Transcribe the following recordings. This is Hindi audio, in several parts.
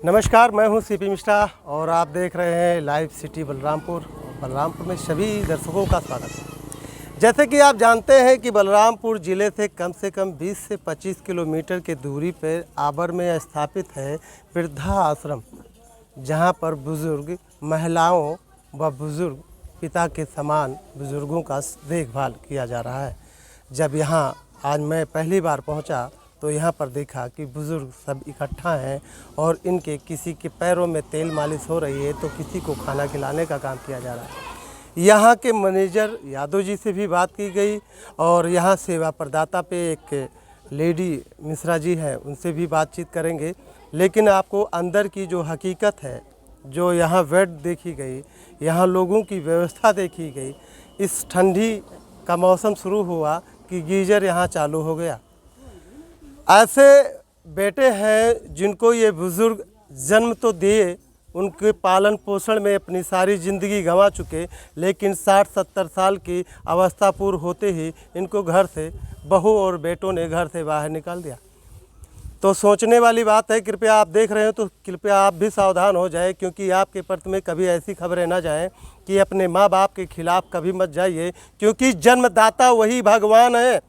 नमस्कार, मैं हूं सीपी मिश्रा और आप देख रहे हैं लाइव सिटी बलरामपुर। बलरामपुर में सभी दर्शकों का स्वागत है। जैसे कि आप जानते हैं कि बलरामपुर ज़िले से कम 20 से 25 किलोमीटर की दूरी पर आबर में स्थापित है वृद्धा आश्रम, जहां पर बुज़ुर्ग महिलाओं व बुज़ुर्ग पिता के समान बुज़ुर्गों का देखभाल किया जा रहा है। जब यहां आज मैं पहली बार पहुंचा तो यहाँ पर देखा कि बुज़ुर्ग सब इकट्ठा हैं और इनके किसी के पैरों में तेल मालिश हो रही है तो किसी को खाना खिलाने का काम किया जा रहा है। यहाँ के मैनेजर यादव जी से भी बात की गई और यहाँ सेवा प्रदाता पे एक लेडी मिश्रा जी है, उनसे भी बातचीत करेंगे। लेकिन आपको अंदर की जो हकीकत है, जो यहाँ बेड देखी गई, यहाँ लोगों की व्यवस्था देखी गई, इस ठंडी का मौसम शुरू हुआ कि गीज़र यहाँ चालू हो गया। ऐसे बेटे हैं जिनको ये बुज़ुर्ग जन्म तो दिए, उनके पालन पोषण में अपनी सारी ज़िंदगी गंवा चुके, लेकिन 60-70 साल की अवस्था पूर्ण होते ही इनको घर से बहू और बेटों ने घर से बाहर निकाल दिया। तो सोचने वाली बात है। कृपया आप देख रहे हो तो कृपया आप भी सावधान हो जाए, क्योंकि आपके प्रति में कभी ऐसी खबरें ना जाएं कि अपने माँ बाप के खिलाफ़ कभी मत जाइए, क्योंकि जन्मदाता वही भगवान है।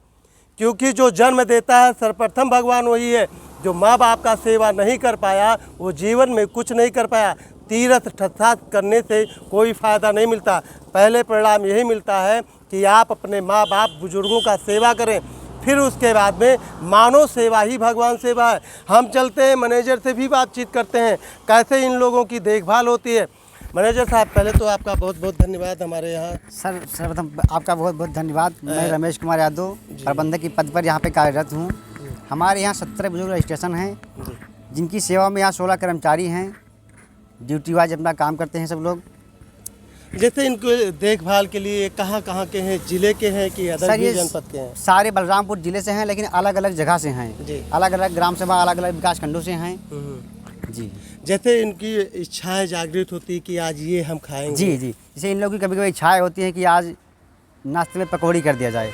क्योंकि जो जन्म देता है सर्वप्रथम भगवान वही है। जो माँ बाप का सेवा नहीं कर पाया वो जीवन में कुछ नहीं कर पाया। तीर्थ ठसात करने से कोई फ़ायदा नहीं मिलता। पहले परिणाम यही मिलता है कि आप अपने माँ बाप बुजुर्गों का सेवा करें, फिर उसके बाद में मानव सेवा ही भगवान सेवा है। हम चलते हैं, मैनेजर से भी बातचीत करते हैं कैसे इन लोगों की देखभाल होती है। मैनेजर साहब, पहले तो आपका बहुत बहुत धन्यवाद हमारे यहाँ। सर्वप्रथम आपका बहुत बहुत धन्यवाद। मैं रमेश कुमार यादव प्रबंधक की पद पर यहाँ पे कार्यरत हूँ। हमारे यहाँ 17 बुजुर्ग रजिस्ट्रेशन हैं, जिनकी सेवा में यहाँ 16 कर्मचारी हैं। ड्यूटी वाइज अपना काम करते हैं सब लोग। जैसे इनको देखभाल के लिए कहाँ के हैं, जिले के हैं कि अदर भी जनपद के हैं? सारे बलरामपुर जिले से हैं, लेकिन अलग अलग जगह से हैं। अलग अलग ग्राम सभा, अलग अलग विकास खंडों से हैं जी। जैसे इनकी इच्छाएं जागृत होती कि आज ये हम खाएंगे। जी। जैसे इन लोगों की कभी कभी इच्छाएं होती हैं कि आज नाश्ते में पकौड़ी कर दिया जाए,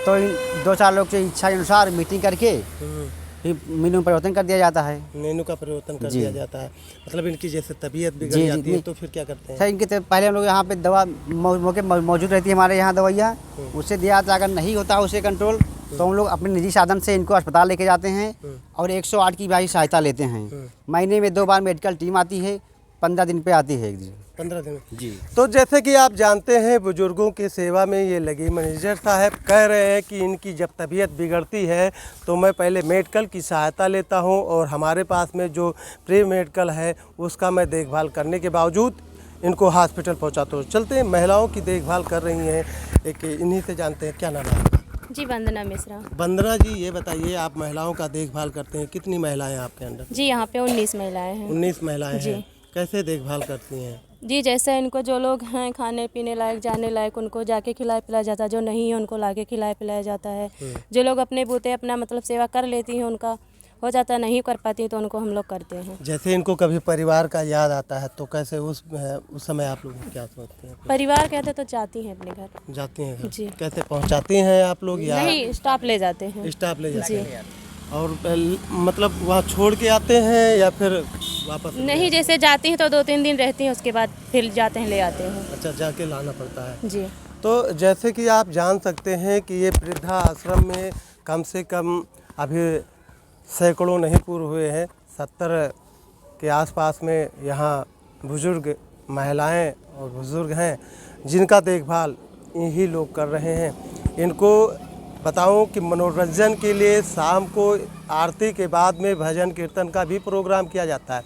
तो इन 2-4 लोग की इच्छा के अनुसार मीटिंग करके फिर मेनू में परिवर्तन कर दिया जाता है। मेनू का परिवर्तन कर दिया जाता है। मतलब इनकी जैसे तबीयत बिगड़ जाती है तो फिर क्या करते हैं? सर, इनके पहले हम लोग यहाँ पे दवा मौके मौजूद रहती है हमारे यहाँ दवाइयाँ, उससे दिया जाता है। अगर नहीं होता है उसे कंट्रोल, तो हम लोग अपने निजी साधन से इनको अस्पताल लेके जाते हैं और 108 की भाई सहायता लेते हैं। महीने में 2 बार मेडिकल टीम आती है, 15 दिन पे आती है 15 दिन जी। तो जैसे कि आप जानते हैं बुजुर्गों की सेवा में ये लगी। मैनेजर साहब कह रहे हैं कि इनकी जब तबीयत बिगड़ती है तो मैं पहले मेडिकल की सहायता लेता हूं और हमारे पास में जो प्री मेडिकल है उसका मैं देखभाल करने के बावजूद इनको हॉस्पिटल पहुंचाता हूँ। चलते हैं, महिलाओं की देखभाल कर रही हैं, एक इन्हीं से जानते हैं। क्या नाम है आपका? जी, वंदना मिश्रा। वंदना जी, ये बताइए, आप महिलाओं का देखभाल करते हैं, कितनी महिलाएँ आपके अंदर? जी, यहाँ पे 19 महिलाएं हैं। 19 महिलाएँ हैं। कैसे देखभाल करती हैं? जी, जैसे इनको जो लोग हैं खाने पीने लायक, जाने लायक, उनको जाके खिलाया पिलाया जाता है। जो नहीं है उनको लाके खिलाया पिलाया जाता है। जो लोग अपने बूते अपना मतलब सेवा कर लेती हैं, उनका हो जाता है, नहीं कर पाती तो उनको हम लोग करते हैं। जैसे इनको कभी परिवार का याद आता है तो कैसे उस समय आप लोग क्या सोचते हैं? परिवार कहते तो जाती हैं अपने घर। जाती हैं घर? जी। कैसे पहुंचाती हैं आप लोग या नहीं, स्टाफ ले जाते हैं। स्टाफ ले जाते हैं? और मतलब वहाँ छोड़ के आते हैं या फिर वापस? नहीं, जैसे जाती हैं तो 2-3 दिन रहती हैं, उसके बाद फिर जाते हैं, ले आते हैं। अच्छा, जाके लाना पड़ता है जी। तो जैसे कि आप जान सकते हैं कि ये वृद्धा आश्रम में कम से कम अभी सैकड़ों नहीं पूरे हुए हैं, 70 के आसपास में यहाँ बुजुर्ग महिलाएं और बुजुर्ग हैं जिनका देखभाल यही लोग कर रहे हैं। इनको बताऊं कि मनोरंजन के लिए शाम को आरती के बाद में भजन कीर्तन का भी प्रोग्राम किया जाता है।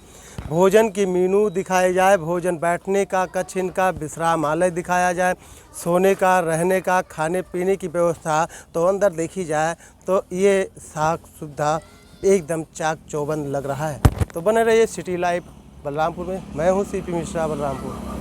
भोजन की मेनू दिखाए जाए, भोजन बैठने का, कक्ष इनका विश्रामालय दिखाया जाए, सोने का, रहने का, खाने पीने की व्यवस्था तो अंदर देखी जाए तो ये साख सुविधा एकदम चाक चौबंद लग रहा है। तो बने रहिए सिटी लाइव बलरामपुर में। मैं हूँ सीपी मिश्रा, बलरामपुर।